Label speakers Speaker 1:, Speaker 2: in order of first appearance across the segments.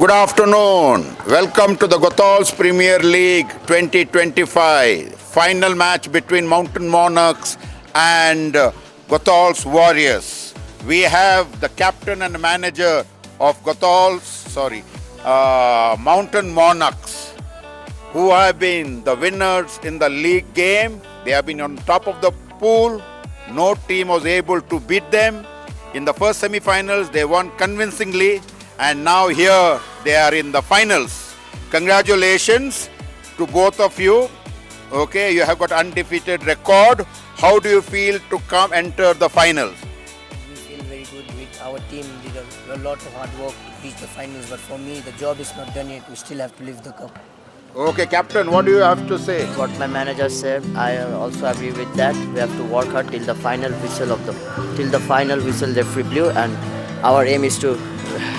Speaker 1: Good afternoon. Welcome to the Gothals Premier League 2025 final match between Mountain Monarchs and Gothals Warriors. We have the captain and manager of Mountain Monarchs, who have been the winners in the league game. They have been on top of the pool. No team was able to beat them. In the first semi-finals, they won convincingly. And now here they are in the finals. Congratulations to both of you. Okay, you have got undefeated record. How do you feel to come enter the finals?
Speaker 2: We feel very good. Our team did a lot of hard work to reach the finals, but for me the job is not done yet. We still have to lift the cup.
Speaker 1: Okay, Captain, what do you have to say?
Speaker 3: What my manager said, I also agree with that. We have to work hard till the final whistle referee blew, and our aim is to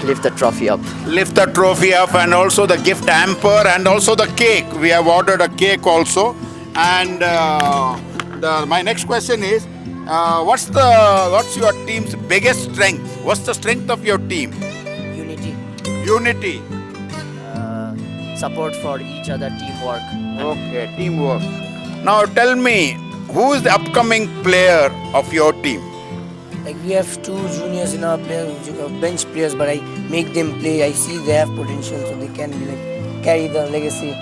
Speaker 3: lift the trophy up.
Speaker 1: Lift the trophy up, and also the gift hamper, and also the cake. We have ordered a cake also. And my next question is, what's your team's biggest strength? What's the strength of your team?
Speaker 3: Unity,
Speaker 1: Unity.
Speaker 3: support for each other, teamwork.
Speaker 1: Okay, teamwork. Now tell me, who is the upcoming player of your team?
Speaker 2: Like we have two juniors in our bench players, but I make them play. I see they have potential, so they can be like carry the legacy.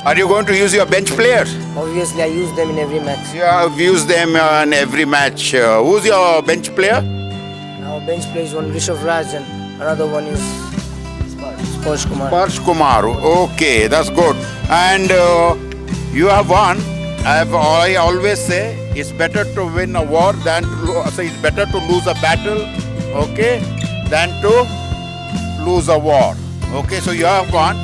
Speaker 1: Are you going to use your bench players?
Speaker 2: Obviously, I use them in every match.
Speaker 1: You have used them in every match. Who's your bench player?
Speaker 2: Our bench player is one Rishabh Raj, and another one is Sparsh Kumar.
Speaker 1: Sparsh Kumar. Okay, that's good. And you have won. I always say it's better to win a war than it's better to lose a battle, okay, than to lose a war. Okay, so you have won.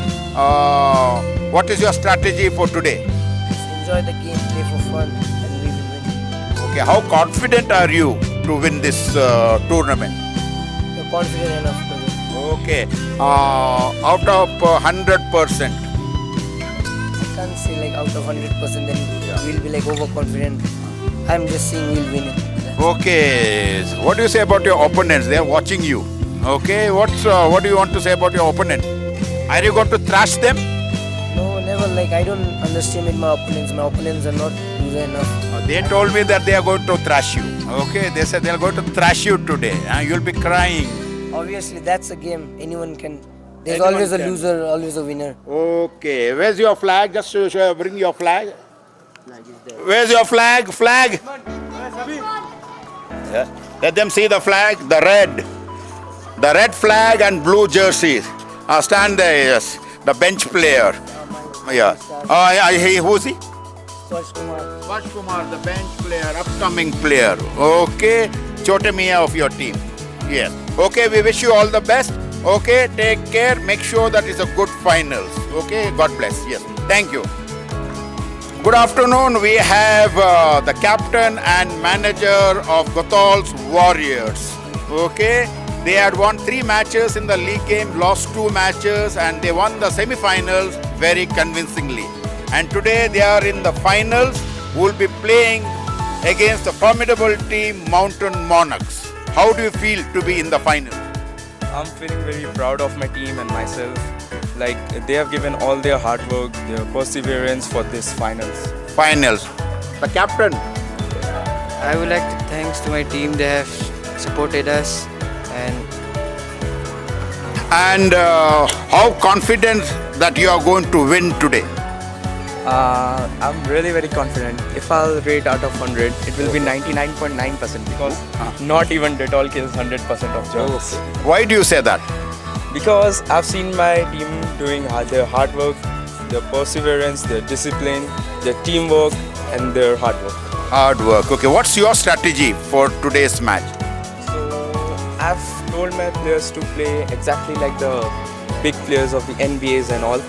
Speaker 1: What is your strategy for today?
Speaker 2: Enjoy the game, play for fun, and we will win.
Speaker 1: Okay, how confident are you to win this tournament?
Speaker 2: You're confident enough to win.
Speaker 1: Okay, out of 100%.
Speaker 2: I can't say like out of 100%, then we'll be like overconfident. I'm just saying we'll win it.
Speaker 1: Okay, so what do you say about your opponents? They are watching you. Okay, what do you want to say about your opponent? Are you going to thrash them?
Speaker 2: No, never. Like I don't underestimate my opponents. My opponents are not loser enough.
Speaker 1: They told me that they are going to thrash you. Okay, they said they are going to thrash you today. You'll be crying.
Speaker 2: Obviously, that's a game. Anyone can. There's
Speaker 1: Anyone
Speaker 2: always a
Speaker 1: can.
Speaker 2: loser, always a winner.
Speaker 1: Okay, where's your flag? Just bring your flag. Where's your flag? Flag. Yeah. Let them see the flag. The red flag and blue jerseys. Stand there. Yes, the bench player. Yeah. Who's he?
Speaker 2: Sparsh Kumar.
Speaker 1: Sparsh Kumar, the bench player, upcoming player. Okay, Chote Mia of your team. Yes. Okay, we wish you all the best. Okay, take care. Make sure that it's a good finals. Okay, God bless. Yes. Thank you. Good afternoon. We have the captain and manager of Gothals Warriors. Okay, they had won 3 matches in the league game, lost 2 matches, and they won the semi-finals very convincingly. And today they are in the finals, who will be playing against the formidable team Mountain Monarchs. How do you feel to be in the final?
Speaker 4: I'm feeling very proud of my team and myself. Like they have given all their hard work, their perseverance for this finals.
Speaker 1: Finals. The captain.
Speaker 5: I would like to thanks to my team. They have supported us,
Speaker 1: And how confident that you are going to win today?
Speaker 4: I'm really very confident. If I'll rate out of 100, it will be 99.9% because not even Dettol kills 100% of jobs.
Speaker 1: Why do you say that?
Speaker 4: Because I've seen my team doing their hard work, their perseverance, their discipline, their teamwork, and their hard work.
Speaker 1: Hard work. Okay, what's your strategy for today's match?
Speaker 4: So I've told my players to play exactly like the big players of the NBAs and all.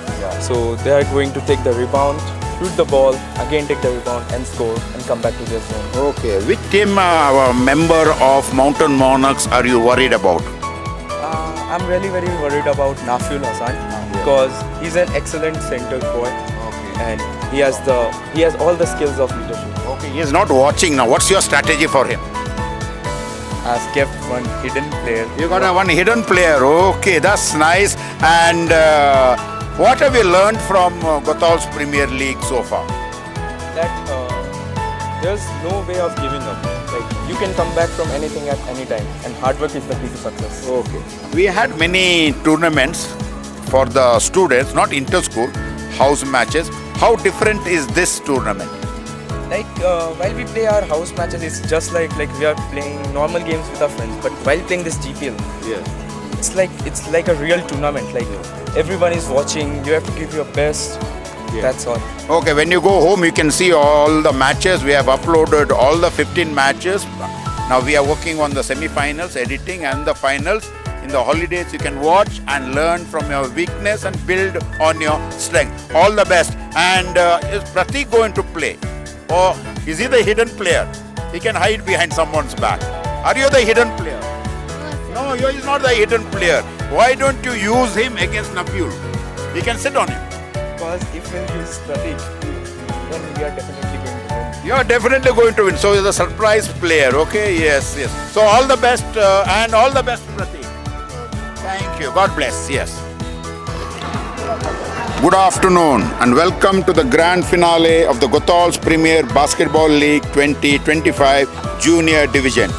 Speaker 4: So they are going to take the rebound, shoot the ball, again take the rebound and score and come back to their zone.
Speaker 1: Okay, which team member of Mountain Monarchs are you worried about?
Speaker 4: I'm really very worried about Nafiul Hassan because he's an excellent center boy and he has all the skills of leadership.
Speaker 1: Okay, he is not watching now. What's your strategy for him?
Speaker 4: I've kept one hidden player.
Speaker 1: You got one hidden player. Okay, that's nice. And what have you learned from Gothal's Premier League so far?
Speaker 4: That there's no way of giving up. Like you can come back from anything at any time, and hard work is the key to success.
Speaker 1: Okay. We had many tournaments for the students, not inter-school, house matches. How different is this tournament?
Speaker 4: Like while we play our house matches, it's just like we are playing normal games with our friends. But while playing this GPL, it's like a real tournament. Like everyone is watching. You have to give your best. That's all.
Speaker 1: Okay, when you go home, you can see all the matches. We have uploaded all the 15 matches. Now we are working on the semi-finals, editing, and the finals. In the holidays, you can watch and learn from your weakness and build on your strength. All the best. And is Pratik going to play? Or is he the hidden player? He can hide behind someone's back. Are you the hidden player? No, he is not the hidden player. Why don't you use him against Nabil? He can sit on him.
Speaker 4: Because if we use Pratik, then we are definitely going to win.
Speaker 1: You are definitely going to win. So he's a surprise player. Okay, yes. So all the best and all the best, Pratik. Thank you. God bless. Yes. Good afternoon and welcome to the grand finale of the Gothal's Premier Basketball League 2025 Junior Division.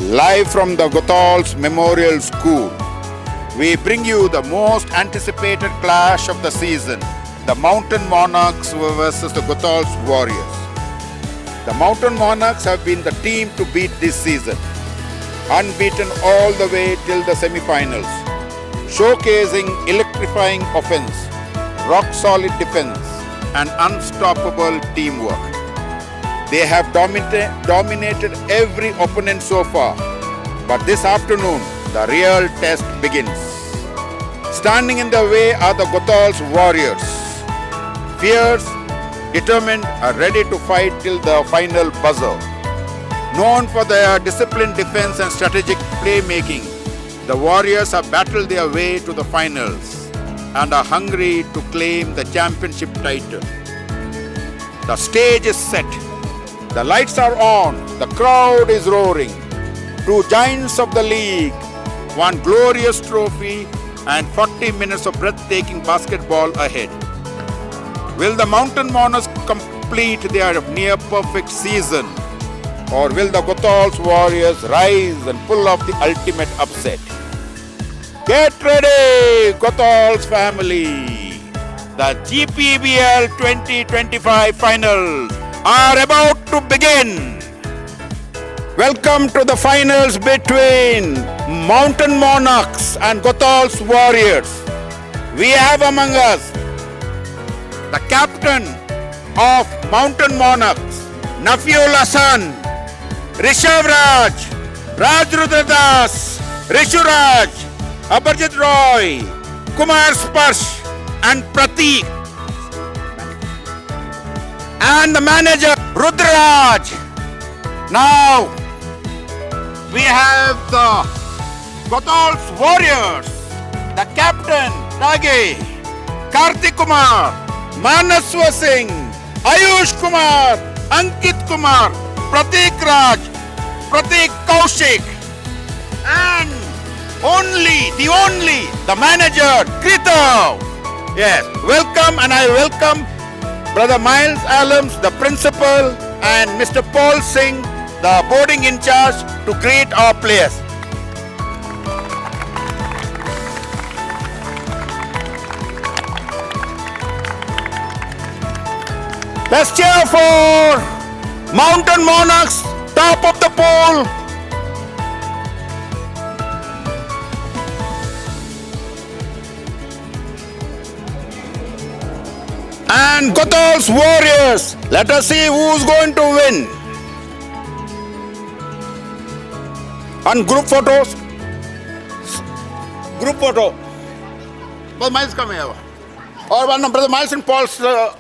Speaker 1: Live from the Gothal's Memorial School, we bring you the most anticipated clash of the season, the Mountain Monarchs versus the Gothal's Warriors. The Mountain Monarchs have been the team to beat this season, unbeaten all the way till the semi-finals, showcasing electrifying offense, rock-solid defense, and unstoppable teamwork. They have dominated every opponent so far, but this afternoon, the real test begins. Standing in the way are the Gothal's Warriors. Fierce, determined, and ready to fight till the final buzzer. Known for their disciplined defense and strategic playmaking, the Warriors have battled their way to the finals and are hungry to claim the championship title. The stage is set. The lights are on. The crowd is roaring. Two giants of the league, one glorious trophy and 40 minutes of breathtaking basketball ahead. Will the Mountain Monarchs complete their near-perfect season? Or will the Gothal's Warriors rise and pull off the ultimate upset? Get ready, Gothal's family! The GPBL 2025 finals are about to begin. Welcome to the finals between Mountain Monarchs and Gothal's Warriors. We have among us the captain of Mountain Monarchs, Nafiul Hassan, Rishabh Raj, Raj Rudradas, Rishu Raj, Abhijit Roy, Kumar Sparsh, and Pratik. And the manager, Rudraj. Now, we have the Gothal's Warriors, the captain, Tage, Kartik Kumar, Manaswa Singh, Ayush Kumar, Ankit Kumar, Pratik Raj, Pratik Kaushik, and the manager, Kritav. Yes, welcome, and I welcome Brother Miles Alams, the principal, and Mr. Paul Singh, the boarding in charge, to greet our players. Let's cheer for Mountain Monarchs, top of the pool. And Gothal's Warriors. Let us see who's going to win. And group photos. Group photo. Brother Miles, come here. Or one, Brother Miles and Paul,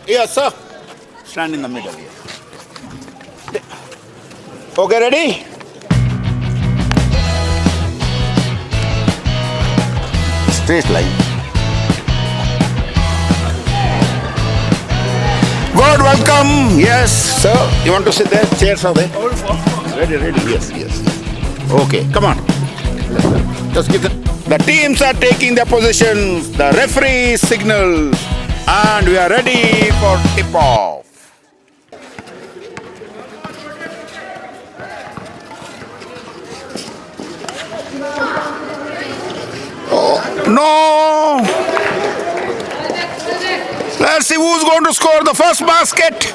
Speaker 1: here, sir. Stand in the middle here. Okay, ready? Straight line. Good, welcome. Yes, sir. You want to sit there? Chairs are there. Ready, yes. Okay, come on. Just give them. The teams are taking their positions. The referee signals. And we are ready for tip-off. No! Let's see who's going to score the first basket.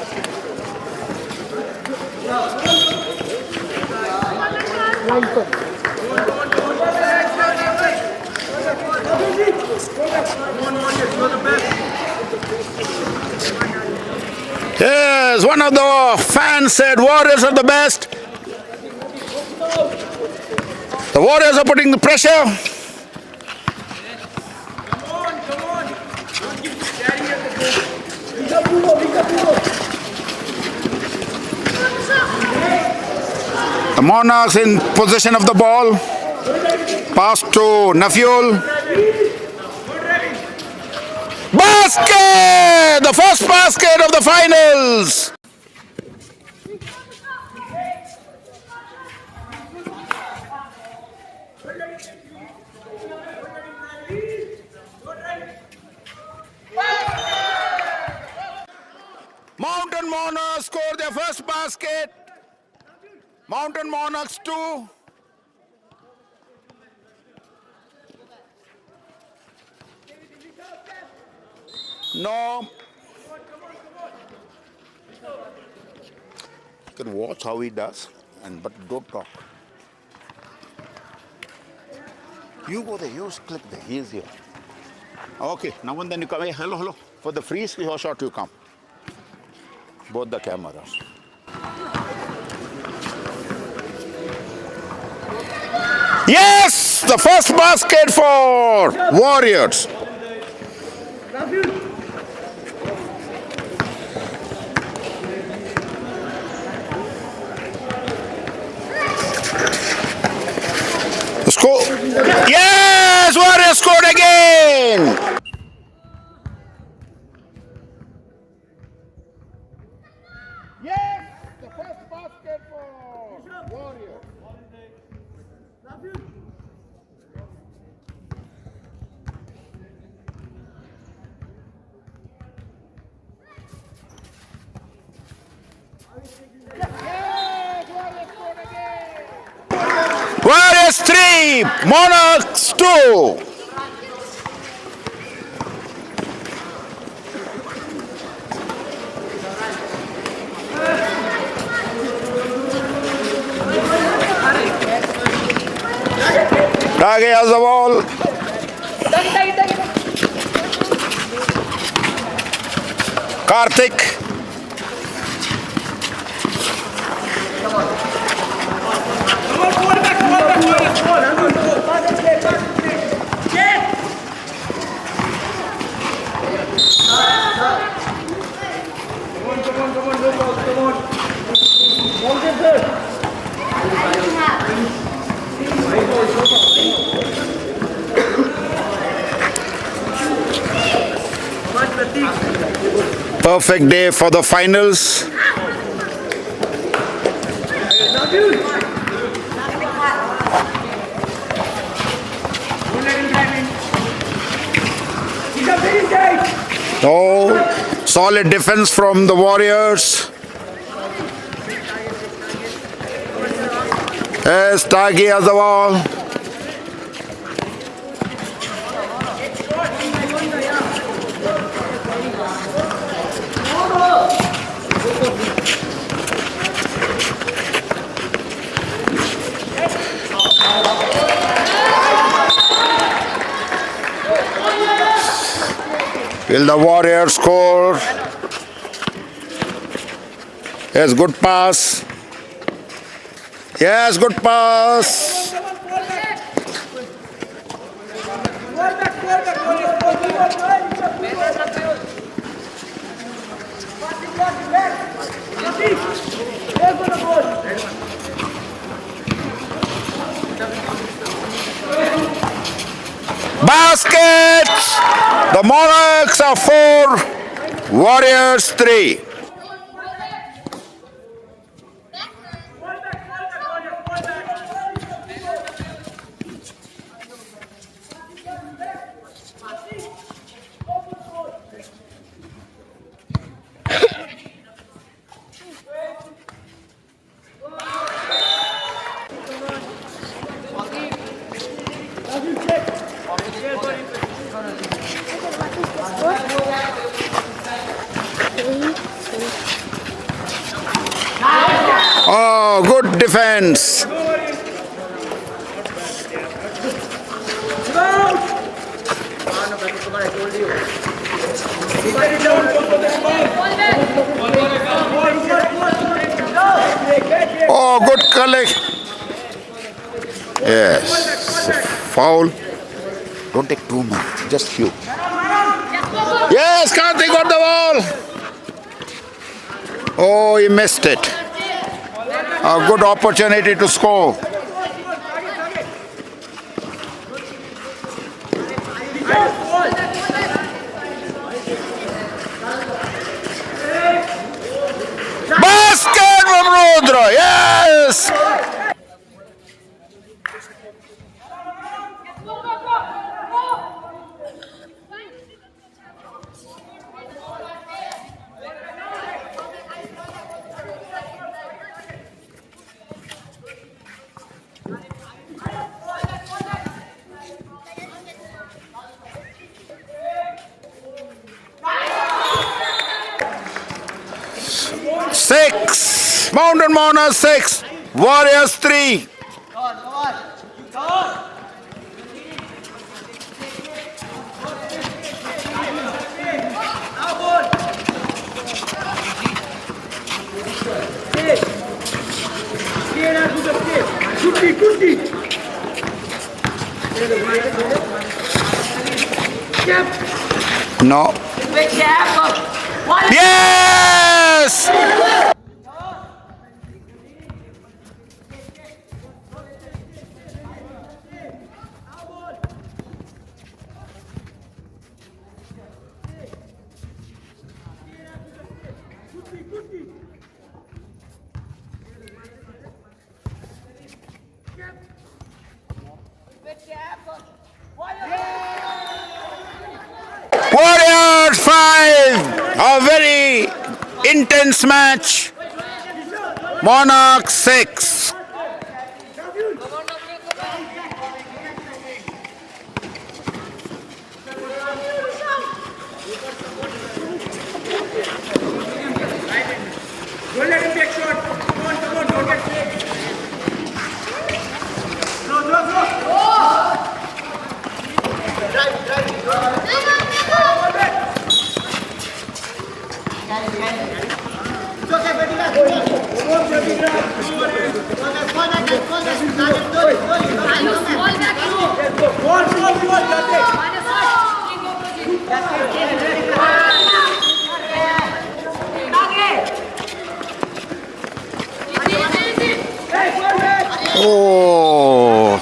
Speaker 1: Yes, one of the fans said Warriors are the best. The Warriors are putting the pressure. The Monarchs in possession of the ball. Pass to Nafiul. Basket! The first basket of the finals. Mountain Monarchs score their first basket. Mountain Monarchs 2. No. You can watch how he does, but don't talk. You go there, you click there, he is here. Okay, now and then you come, hey, hello, hello. For the free shot you come. Both the cameras. Yes! The first basket for Warriors. Score. Yes! Warriors scored again! Yes! The first basket for Warriors. Warriors 3, Monarchs 2. Tage has the ball. Karthik. Perfect day for the finals. Oh, solid defense from the Warriors. Yes, Tagi has the ball. Will the Warriors score? Yes, good pass. Yes, good pass. Basket! The Monarchs are 4, Warriors 3. Oh, good defense. Oh, good collect. Yes. Foul. Don't take too much, just few. Yes, Karthik got the ball. Oh, he missed it. A good opportunity to score. Basket from Rudra. Yes. Six. Mountain Mauners 6. Warriors 3. No. Yes! Warriors 5. A very intense match. Monarchs 6. Oh,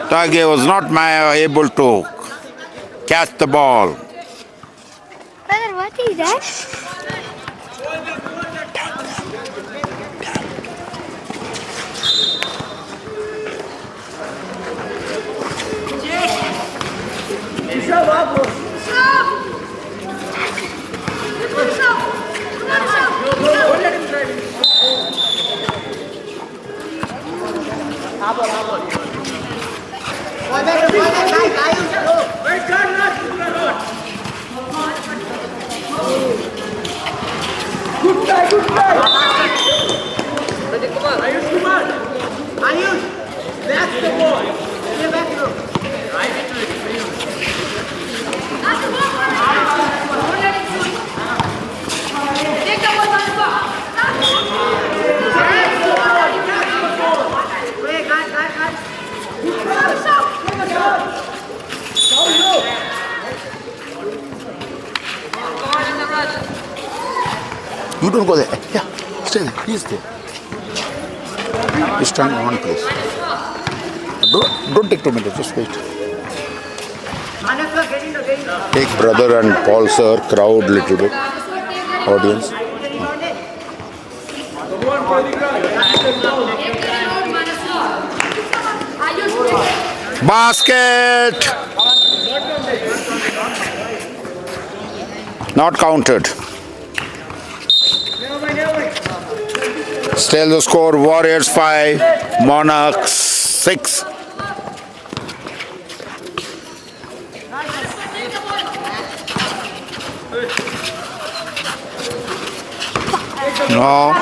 Speaker 1: Tage was not able to catch the ball.
Speaker 6: Brother, what is that?
Speaker 1: You don't go there. Yeah, stay there. He's there. He's standing in one place. Don't take 2 minutes. Just wait. Take brother and Paul sir, crowd little bit. Audience. Basket. Not counted. Still the score, Warriors 5, Monarchs 6. No.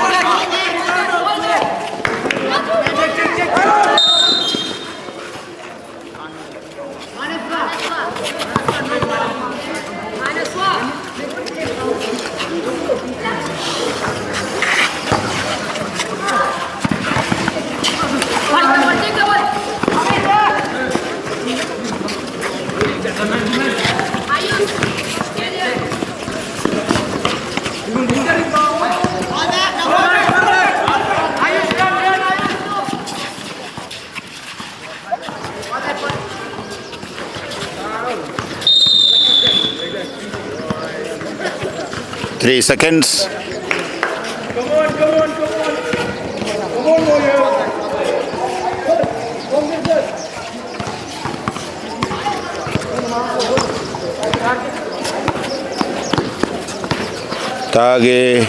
Speaker 1: 3 seconds. Tage.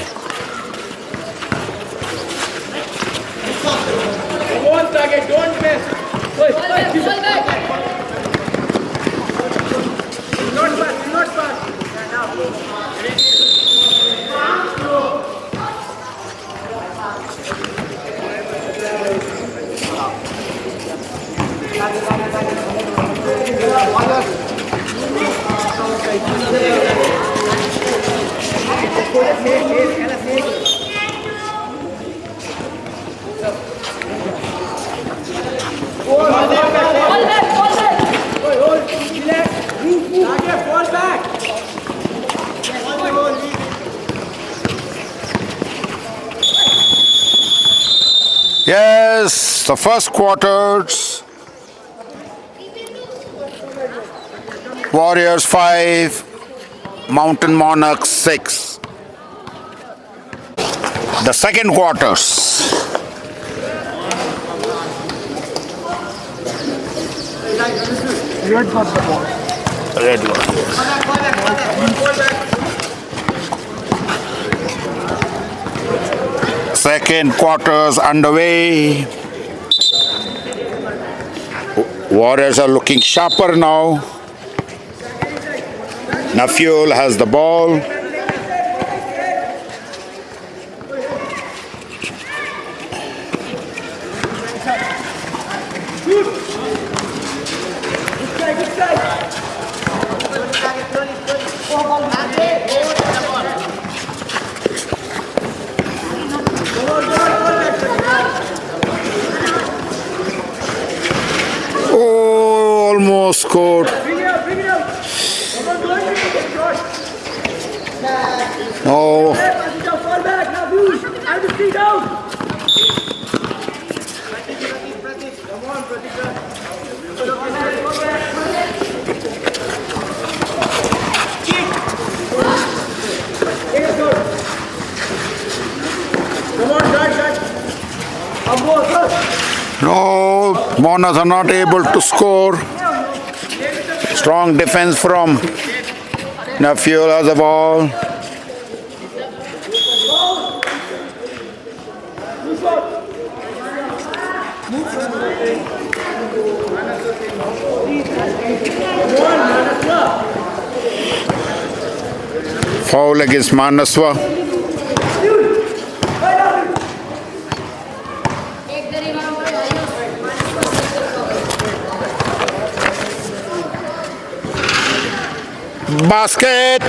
Speaker 1: Yes, the first quarters. Warriors 5, Mountain Monarchs 6. The second quarters. Red one. Second quarters underway. Warriors are looking sharper now. Nafiul has the ball. Oh, almost scored. Oh. No, Monarchs are not able to score. Strong defense from Nafiul has the ball. Foul against Manaswa. Basket.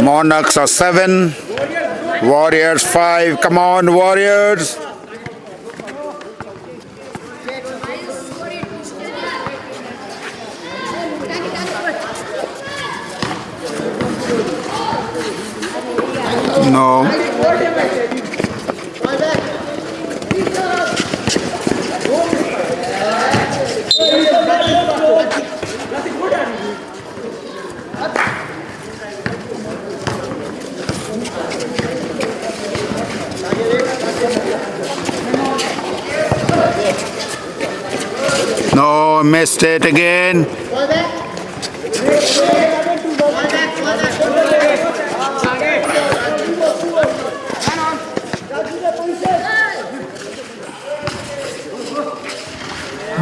Speaker 1: Monarchs are 7, Warriors 5. Come on, Warriors. No. No, missed it again.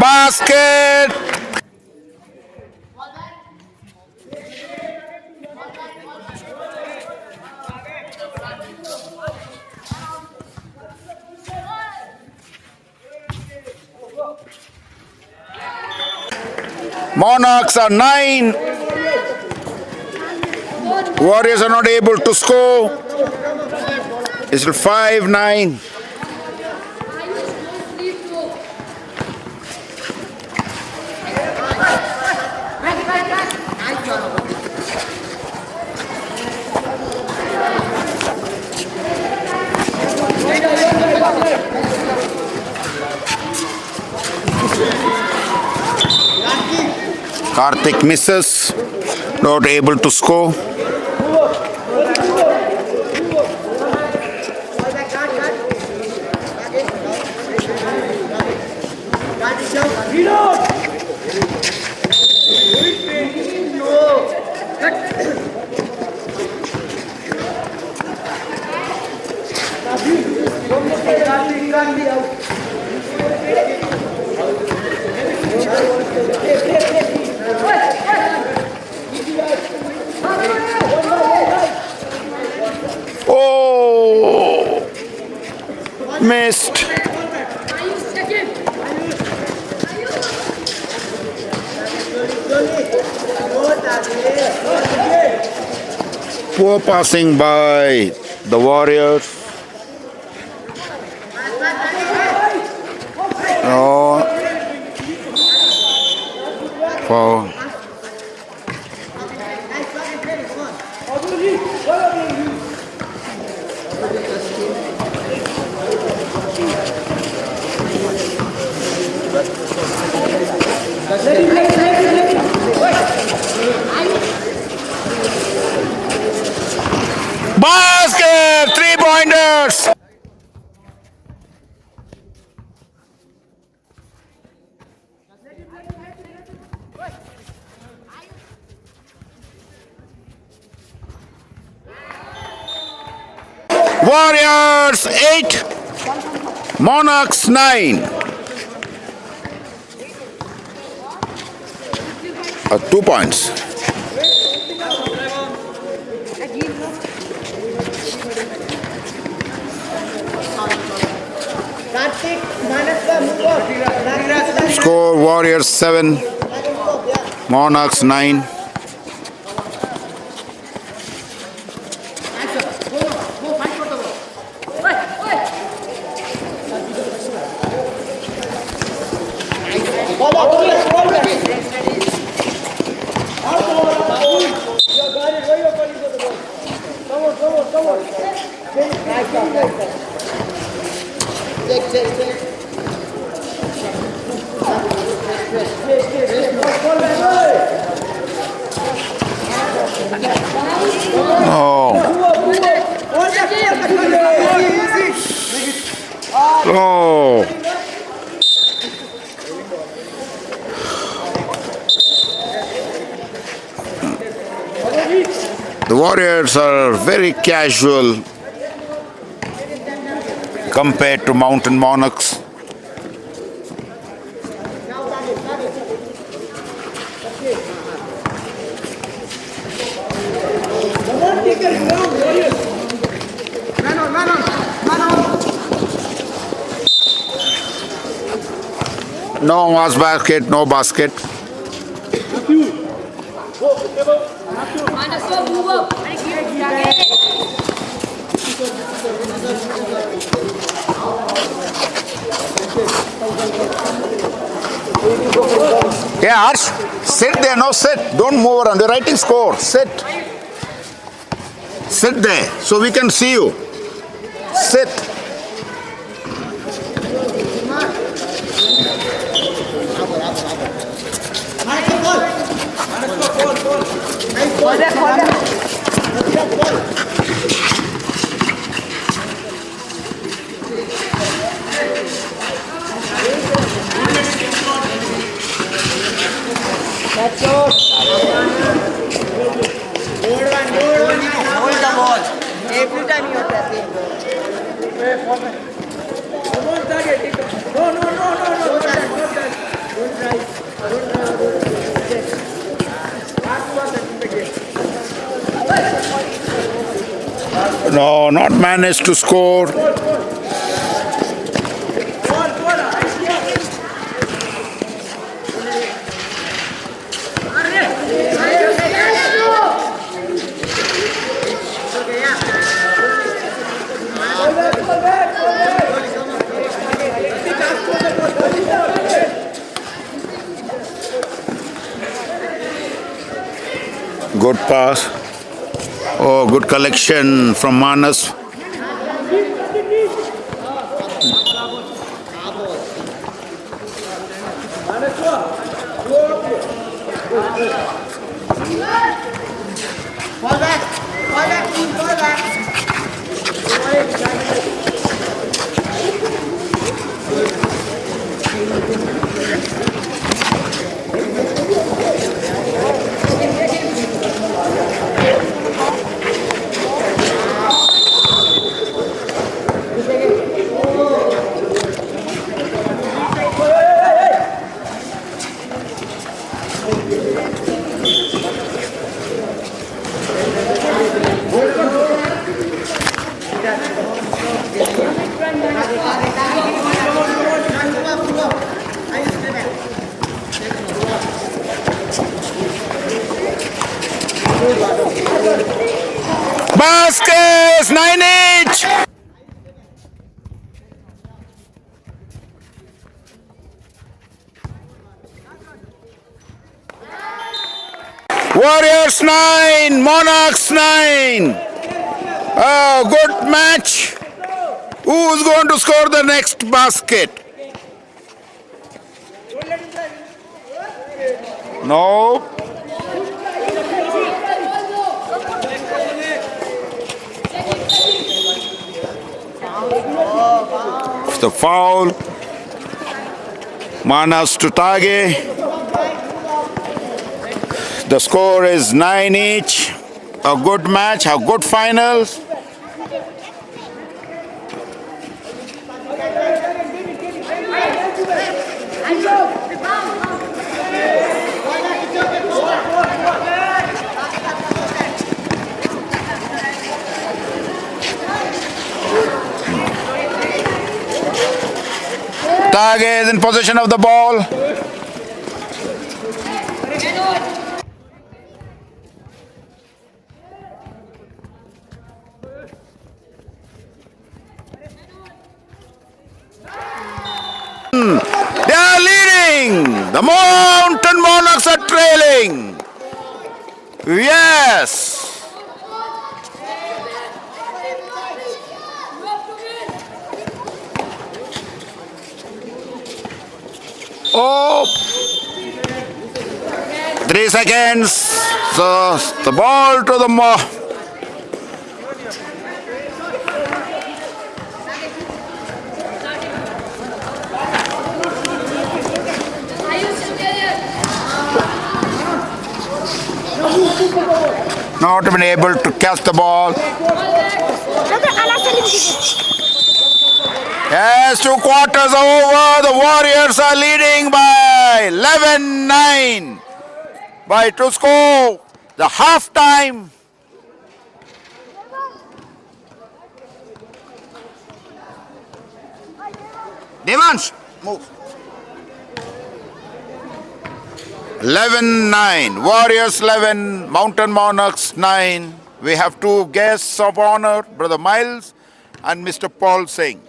Speaker 1: Basket! Monarchs are 9. Warriors are not able to score. It's still 5-9. Karthik misses, not able to score. Oh, missed. Poor passing by the Warriors. Oh, foul. Basket! 3-pointers! Warriors 8, Monarchs 9. 2 points. Score Warriors 7, Monarchs 9. Oh. The Warriors are very casual compared to Mountain Monarchs. No mass basket, no basket. Yeah, Harsh, sit there, no sit. Don't move around. You're writing score. Sit. Sit there so we can see you. Sit. No, not managed to score. Good pass. Oh, good collection from Manas. Baskets, 9 each. Warriors 9, Monarchs 9. Oh, good match. Who's going to score the next basket? No. It's the foul. Manas to Tage. The score is 9 each. A good match, a good finals. Tage is in possession of the ball. They are leading. The Mountain Monarchs are trailing. Yes. Oh, 3 seconds. So the ball to the not been able to catch the ball. Yes, 2 quarters are over. The Warriors are leading by 11-9 by to score the half-time. Devansh, move. 11-9. Warriors 11, Mountain Monarchs 9. We have 2 guests of honor, Brother Miles and Mr. Paul Singh.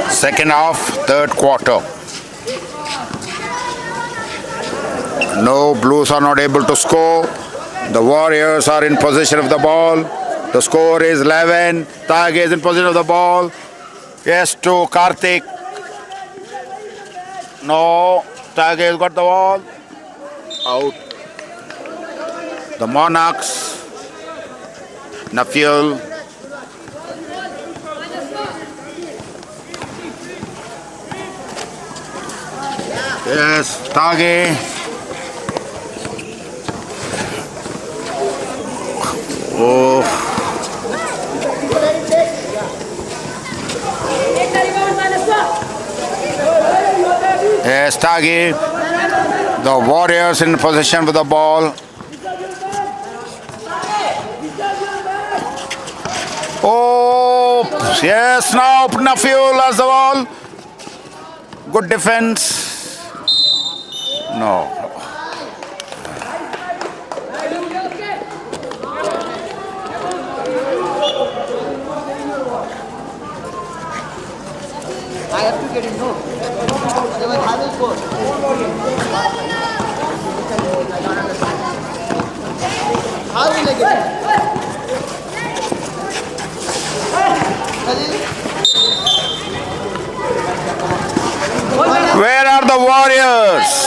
Speaker 1: Second half, third quarter. No, Blues are not able to score. The Warriors are in possession of the ball. The score is 11. Tage is in possession of the ball. Yes, to Karthik. No, Tage has got the ball. Out. The Monarchs. Nafiel. Yes, Tage. Oh. Yes, Tage. The Warriors in possession with the ball. Oh, yes, now Nafiul has the ball. Good defense. No. Where are the Warriors?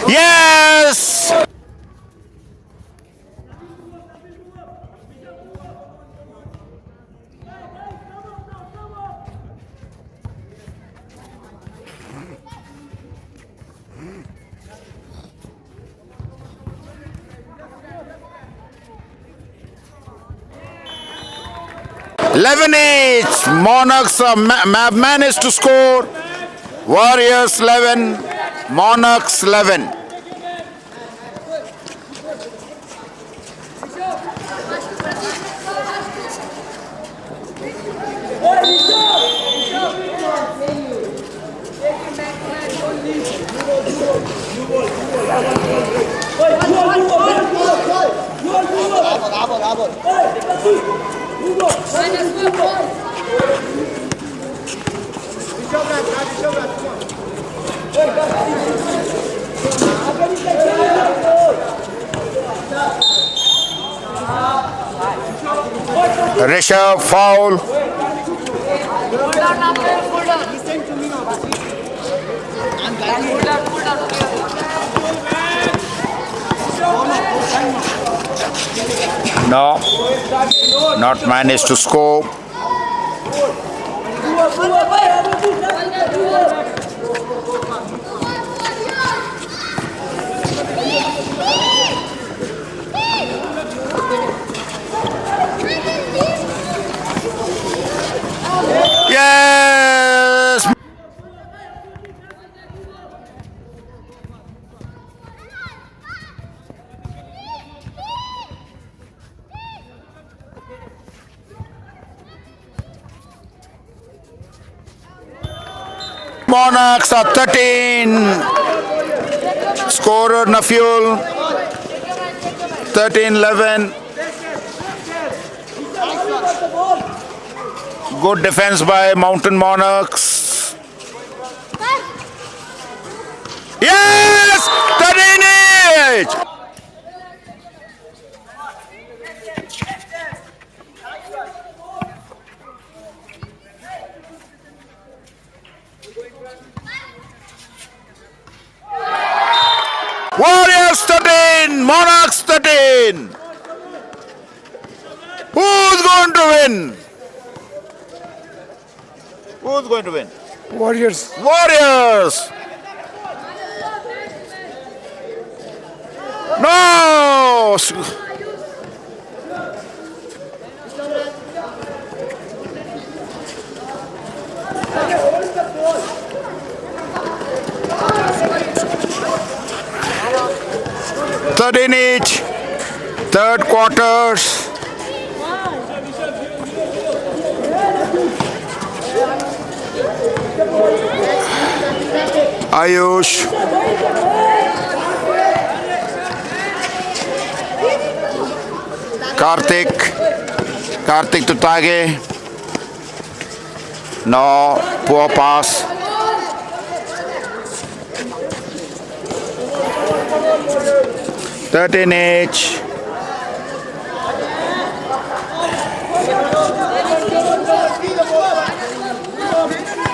Speaker 1: Yes! Eleven each. Monarchs managed to score. Warriors 11, Monarchs 11. Rishabh foul. No, not managed to score. Yes! Monarchs are 13. Scorer Nafiul. 13-11. Good defense by Mountain Monarchs. Yes! 13 each! Warriors 13, Monarchs 13. Who's going to win? Who's going to win?
Speaker 2: Warriors.
Speaker 1: Warriors! No! 13 each. Third quarters. Ayush. Karthik to Tage. No, poor pass. Thirteen each.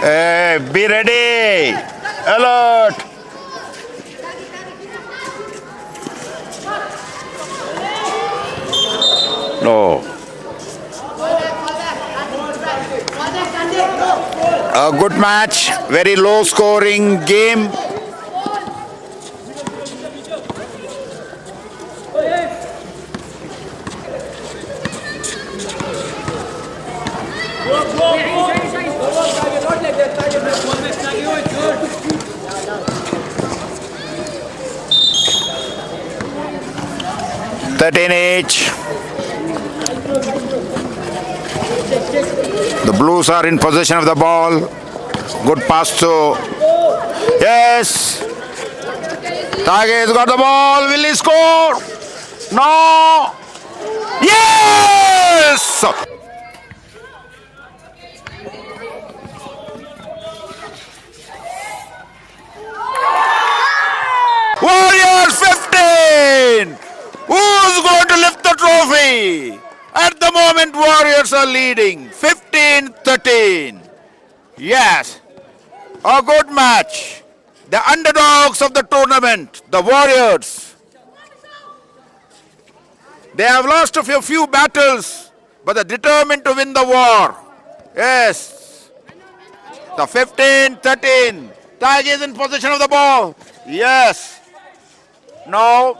Speaker 1: Hey, be ready. Alert. No. A good match, very low scoring game. Each. The Blues are in possession of the ball. Good pass to. Yes. Tage has got the ball. Will he score? No. Yes. Warriors 15. Who's going to lift the trophy? At the moment, Warriors are leading 15-13. Yes, a good match. The underdogs of the tournament, the Warriors. They have lost a few battles, but they're determined to win the war. Yes. The 15-13. Tige is in possession of the ball. Yes. No.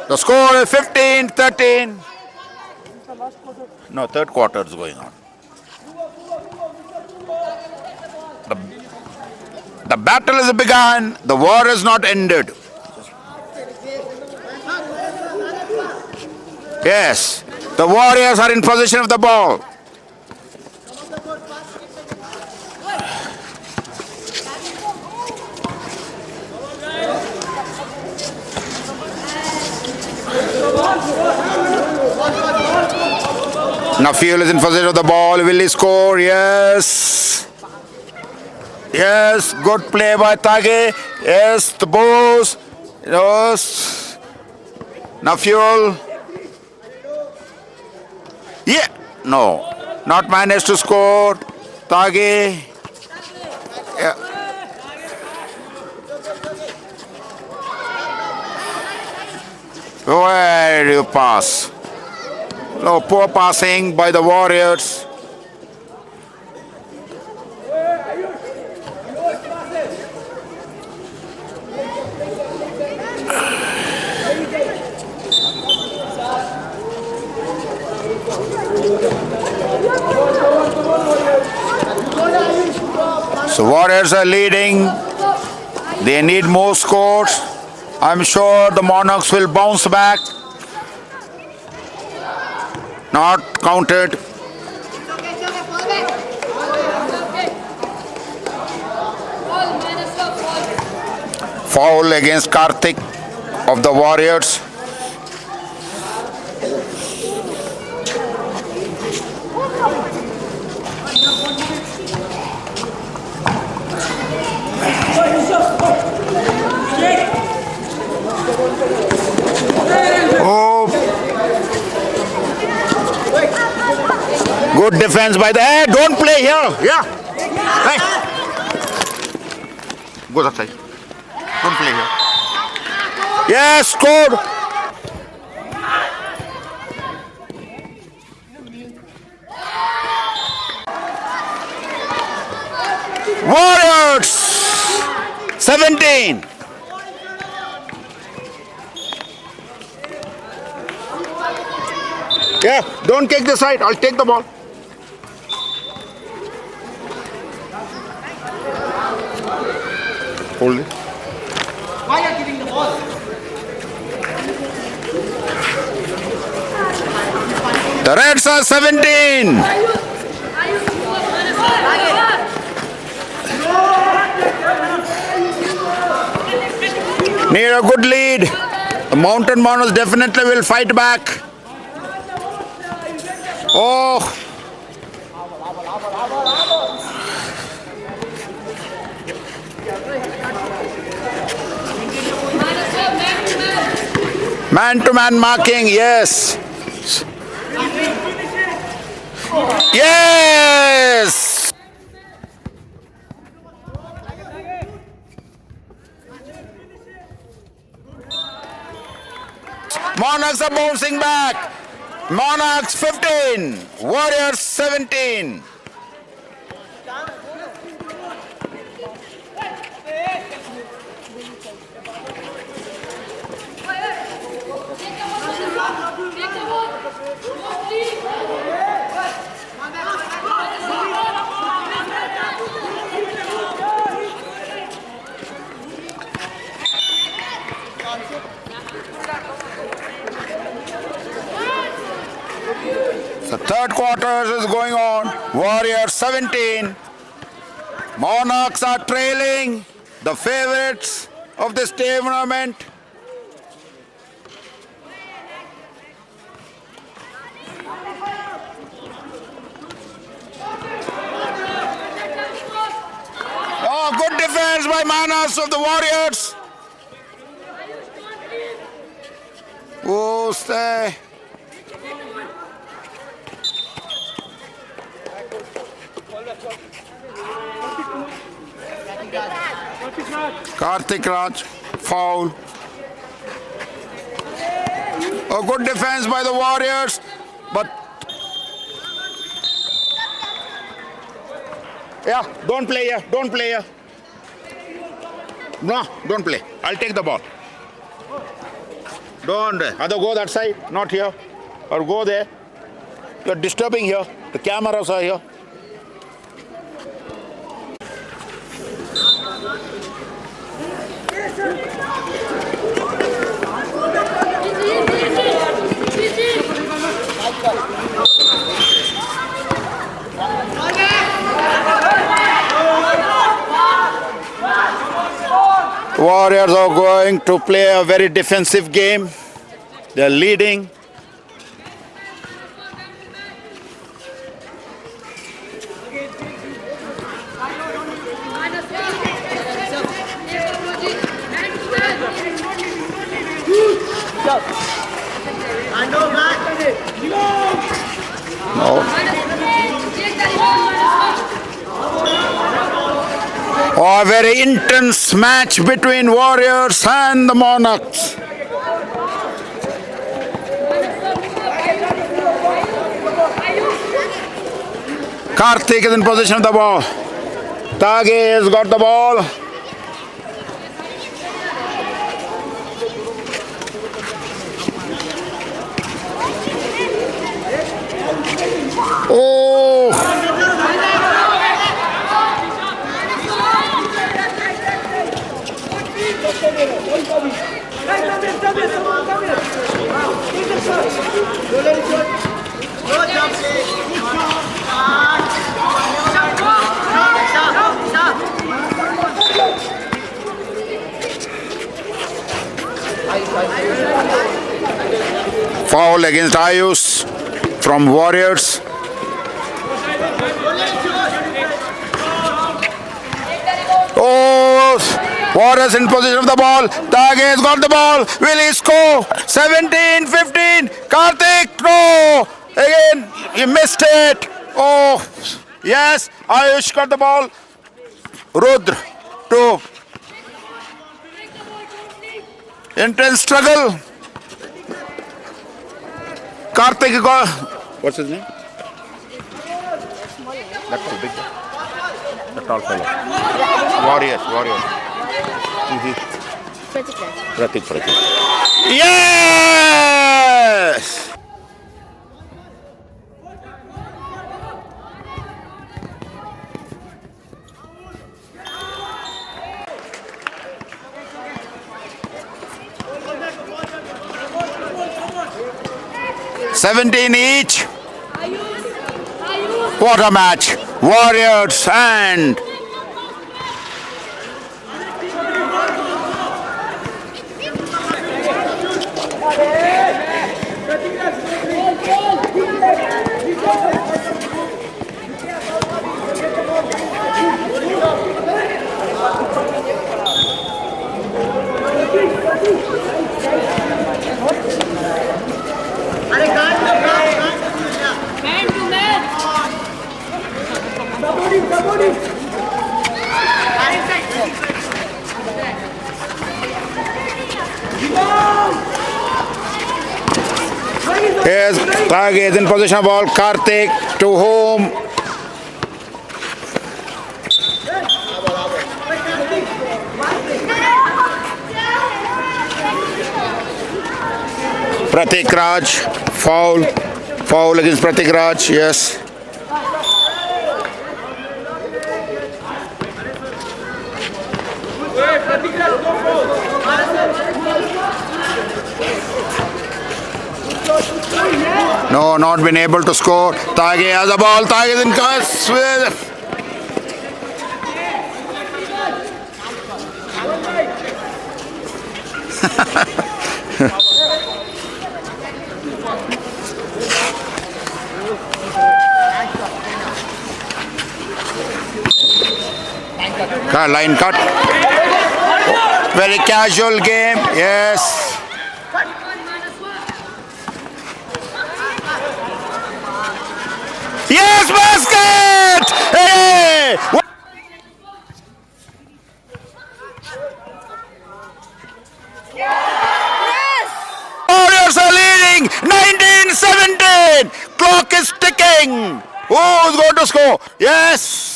Speaker 1: The score is 15-13. No, third quarter is going on. The battle has begun. The war has not ended. Yes, the Warriors are in possession of the ball. Now Fuel is in possession of the ball. Will he score? Yes. Yes. Good play by Tage. Yes. The Bulls. Yes. Now Fuel. Yeah. No. Not managed to score. Tage. Yeah. Where do you pass? No, poor passing by the Warriors. So Warriors are leading. They need more scores. I'm sure the Monarchs will bounce back. Not counted. Foul against Karthik of the Warriors. Good defense by the. Hey, don't play here. Yeah. Hey. Go outside. Don't play here. Yes, scored. Warriors 17. Yeah, don't take the side. I'll take the ball. Hold it.
Speaker 7: Why are you giving the ball?
Speaker 1: The Reds are 17. Need a good lead. The Mountain Monarchs definitely will fight back. Oh. Man-to-man marking, yes. Yes! Monarchs are bouncing back. Monarchs 15, Warriors 17. The third quarter is going on. Warriors 17. Monarchs are trailing, the favorites of this tournament. Oh, good defense by Monarchs of the Warriors. Oh, stay. Karthik Raj, foul. A good defense by the Warriors, but yeah, don't play here, don't play here. No, don't play. I'll take the ball. Don't. Either go that side, not here, or go there. You're disturbing here. The cameras are here. Warriors are going to play a very defensive game. They're leading. Oh, a very intense match between Warriors and the Monarchs. Karthik is in possession of the ball. Tage has got the ball. Oh! Foul against Ayush from Warriors. Oh, Warriors in possession of the ball. Tage has got the ball. Will he score? 17-15. Karthik, no. Again, he missed it. Oh, yes. Ayush got the ball. Rudra, 2. Intense struggle. Karthik got. What's his name? That tall, big guy. The tall fellow. Warriors. Pratik. Yes! $17 each. What a match. Warriors and Yes, Tage is in possession of ball. Karthik to whom? Pratik Raj, foul. Foul against Pratik Raj, yes. No, not been able to score. Tage has the ball. Tage is in curse with. Line cut. Very casual game. Yes. Yes, basket! Hey! Warriors are leading 19-17. Clock is ticking. Who's going to score? Yes.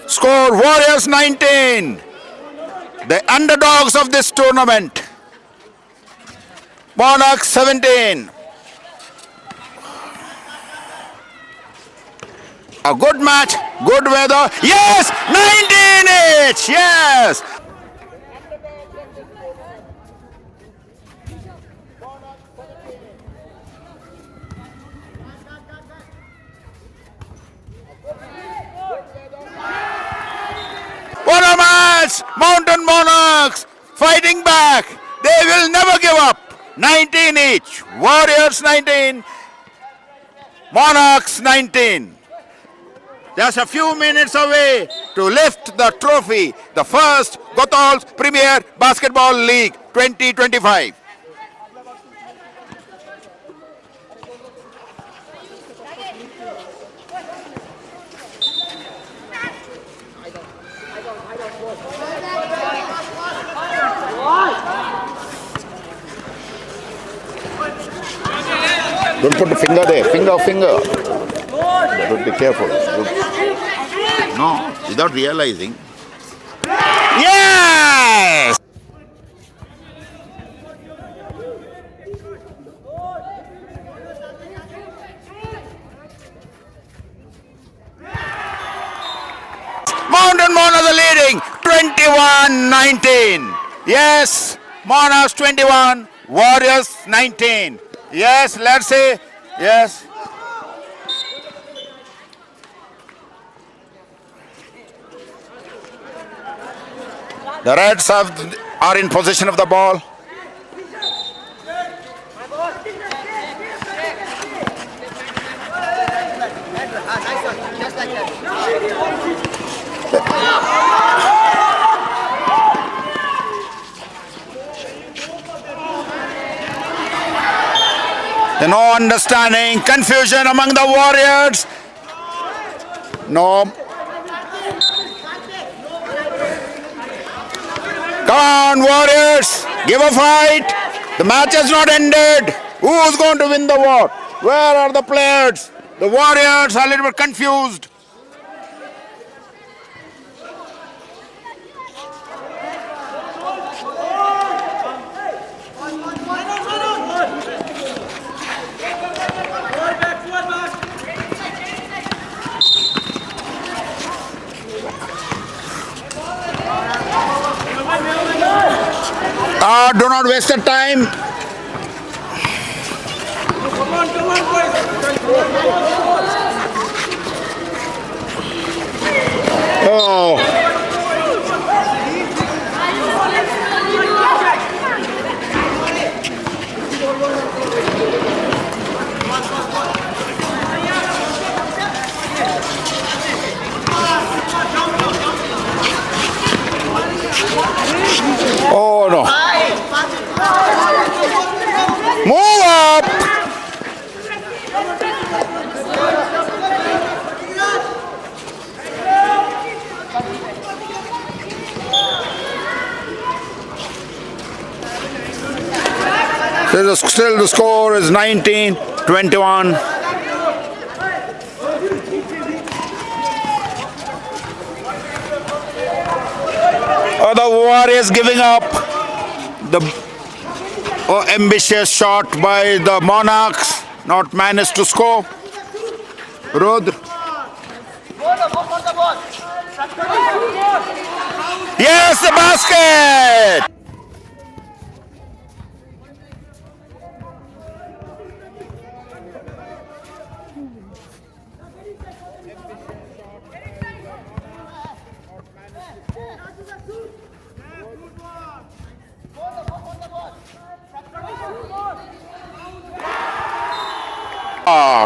Speaker 1: Score Warriors 19. The underdogs of this tournament. Monarchs 17. A good match, good weather. Yes, 19 each. Yes. What a match! Mountain Monarchs fighting back. They will never give up. 19 each. Warriors 19. Monarchs 19. Just a few minutes away to lift the trophy. The first Gothal's Premier Basketball League 2025. Don't put the finger there. Finger. Don't be careful. No, without realizing. Yes! Mountain Monarchs are leading 21-19. Yes, Monarchs 21, Warriors 19. Yes, let's say, yes. The Reds are in possession of the ball. No understanding, confusion among the Warriors. No. Come on, Warriors, give a fight. The match has not ended. Who's going to win the war? Where are the players? The Warriors are a little bit confused. Do not waste the time. Oh. Oh no. Move up. Still the score is 19-21. The Warriors giving up. The ambitious shot by the Monarchs, not managed to score. Rudra. Yes, the basket!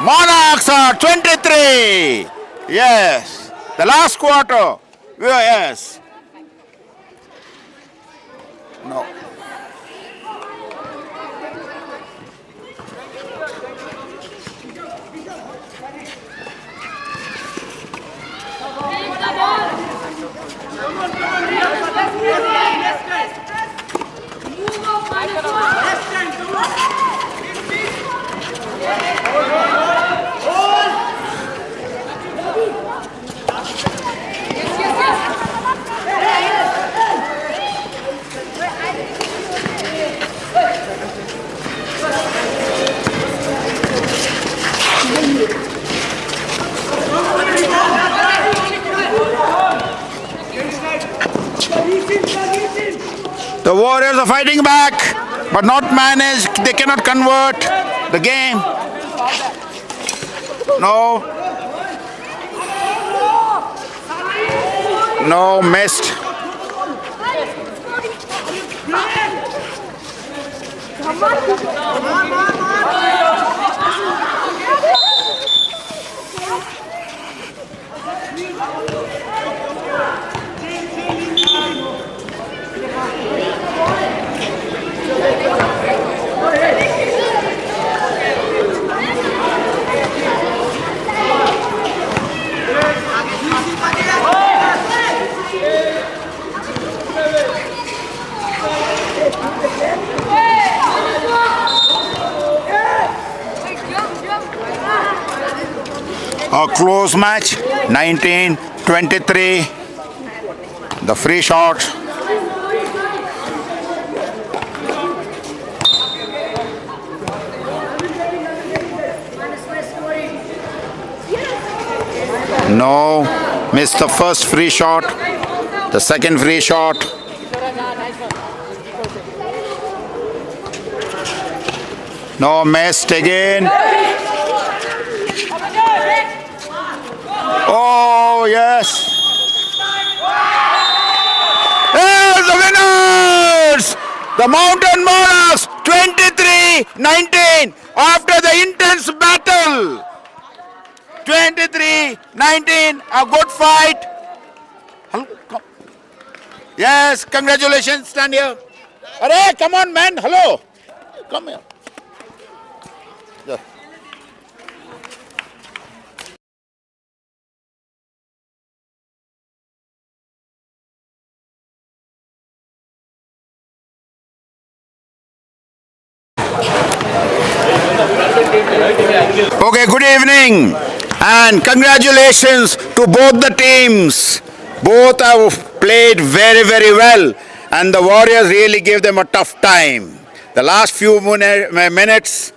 Speaker 1: Monarchs are 23. Yes. The last quarter. Yes. No. The Warriors are fighting back, but not managed. They cannot convert the game. No. No, missed. A close match, 19-23. The free shot. No, missed the first free shot. The second free shot. No, missed again. Oh, yes. Here's the winners! The Mountain Monarchs, 23-19, after the intense battle. 23-19, a good fight. Hello, come. Yes, congratulations, stand here. Arey, come on, man, hello. Come here. Yeah. Okay, good evening and congratulations to both the teams. Both have played very, very well and the Warriors really gave them a tough time. The last few minutes,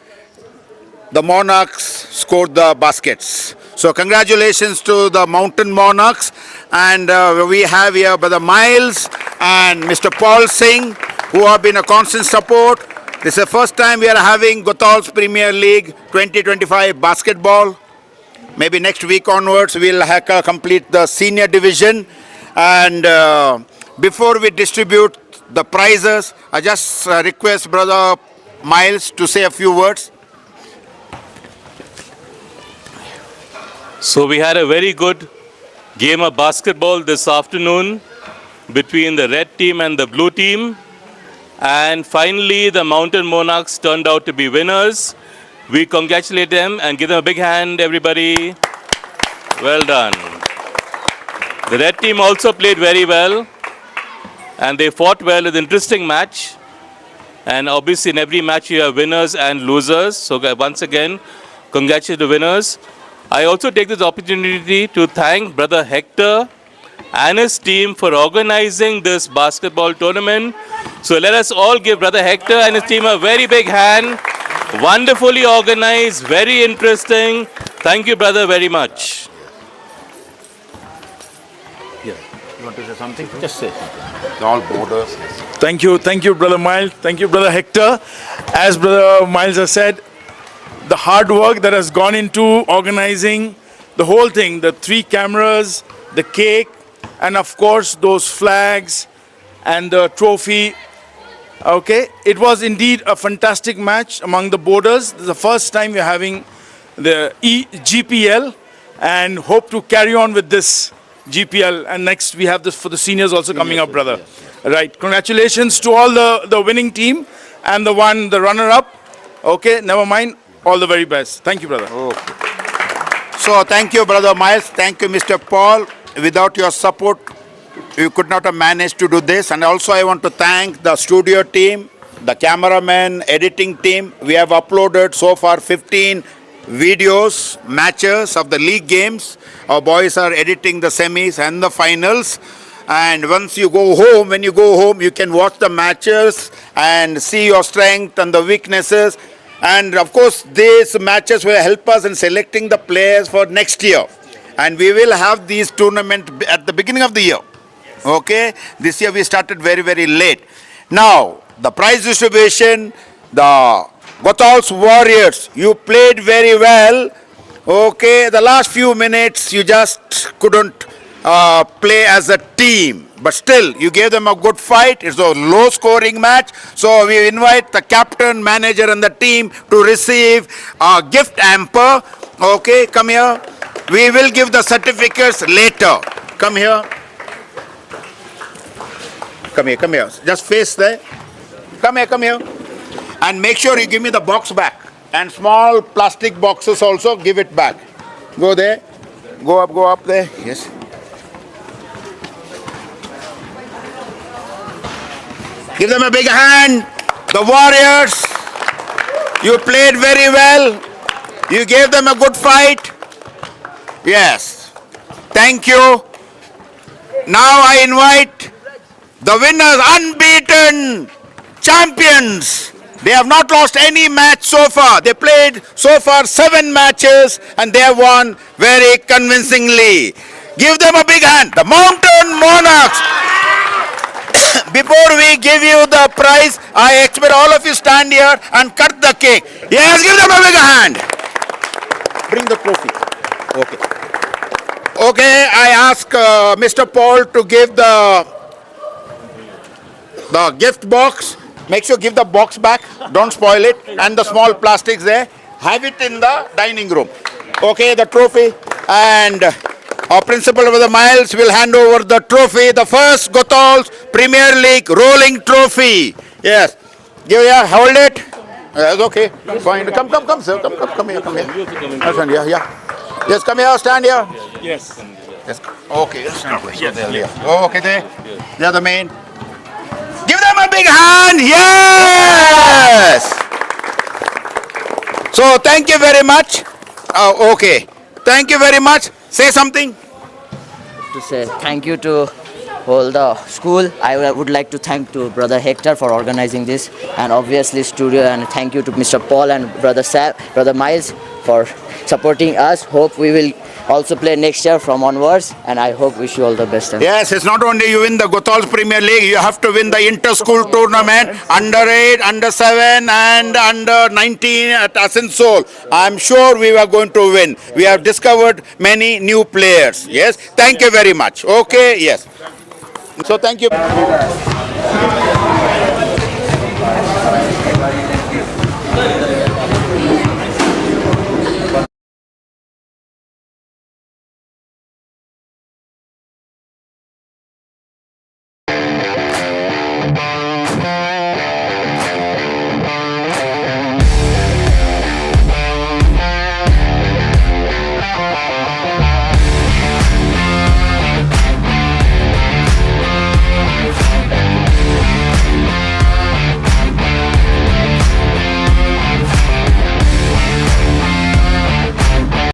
Speaker 1: the Monarchs scored the baskets. So congratulations to the Mountain Monarchs, and we have here Brother Miles and Mr. Paul Singh, who have been a constant support. This is the first time we are having Gothal's Premier League 2025 basketball. Maybe next week onwards we'll complete the senior division. And before we distribute the prizes, I just request Brother Miles to say a few words.
Speaker 8: So we had a very good game of basketball this afternoon between the red team and the blue team. And finally, the Mountain Monarchs turned out to be winners. We congratulate them and give them a big hand, everybody. Well done. The red team also played very well. And they fought well. It was an interesting match. And obviously, in every match, you have winners and losers. So, once again, congratulations to the winners. I also take this opportunity to thank Brother Hector and his team for organizing this basketball tournament. So, let us all give Brother Hector and his team a very big hand. Wonderfully organized, very interesting. Thank you, brother, very much.
Speaker 1: You want to say something? Just say something. All borders.
Speaker 9: Thank you, Brother Miles. Thank you, Brother Hector. As Brother Miles has said, the hard work that has gone into organizing the whole thing, the 3 cameras, the cake, and of course those flags and the trophy. Okay, it was indeed a fantastic match among the borders. This is the first time we're having the GPL and hope to carry on with this GPL. And next we have this for the seniors also coming up, brother. Right, congratulations to all the winning team and the runner-up. Okay, never mind. All the very best. Thank you, brother.
Speaker 1: Okay. So thank you, Brother Miles. Thank you, Mr. Paul. Without your support, we could not have managed to do this. And also I want to thank the studio team, the cameraman, editing team. We have uploaded so far 15 videos, matches of the league games. Our boys are editing the semis and the finals. And once you go home, when you go home, you can watch the matches and see your strength and the weaknesses. And of course, these matches will help us in selecting the players for next year. And we will have these tournaments at the beginning of the year. Okay? This year we started very, very late. Now, the prize distribution, the Gothal's Warriors, you played very well. Okay, the last few minutes you just couldn't play as a team. But still, you gave them a good fight. It's a low-scoring match. So we invite the captain, manager, and the team to receive a gift hamper. Okay, come here. We will give the certificates later. Come here. Come here, come here. Just face there. Come here, come here. And make sure you give me the box back. And small plastic boxes also, give it back. Go there. Go up there. Yes. Give them a big hand. The Warriors, you played very well. You gave them a good fight. Yes. Thank you. Now I invite the winners, unbeaten champions. They have not lost any match so far. They played so far 7 matches and they have won very convincingly. Give them a big hand. The Mountain Monarchs. Before we give you the prize, I expect all of you stand here and cut the cake. Yes, give them a big hand. Bring the trophy. Okay. Okay, I ask Mr. Paul to give the gift box. Make sure give the box back. Don't spoil it. And the small plastics there. Have it in the dining room. Okay, the trophy. And our principal of the Miles will hand over the trophy, the first Gothal's Premier League rolling trophy. Yes. Give here, hold it. That's okay. Fine. Come, sir. Come here. Stand here, yeah. Yes, come here, stand here.
Speaker 8: Yes.
Speaker 1: Yes. Okay, stand here. Yes. Oh, okay, there. They're the main. Give them a big hand. Yes. So, thank you very much. Okay. Thank you very much. Say something.
Speaker 3: To say thank you to all the school. I would like to thank to Brother Hector for organizing this, and obviously studio, and thank you to Mr. Paul and Brother Miles for supporting us. Hope we will also play next year from onwards, and I hope wish you all the best.
Speaker 1: Yes, it's not only you win the Gothal's Premier League, you have to win the inter-school tournament, under 8, under 7 and under 19 at Asansol. I'm sure we are going to win. We have discovered many new players. Yes, thank you very much. Okay, yes. So thank you.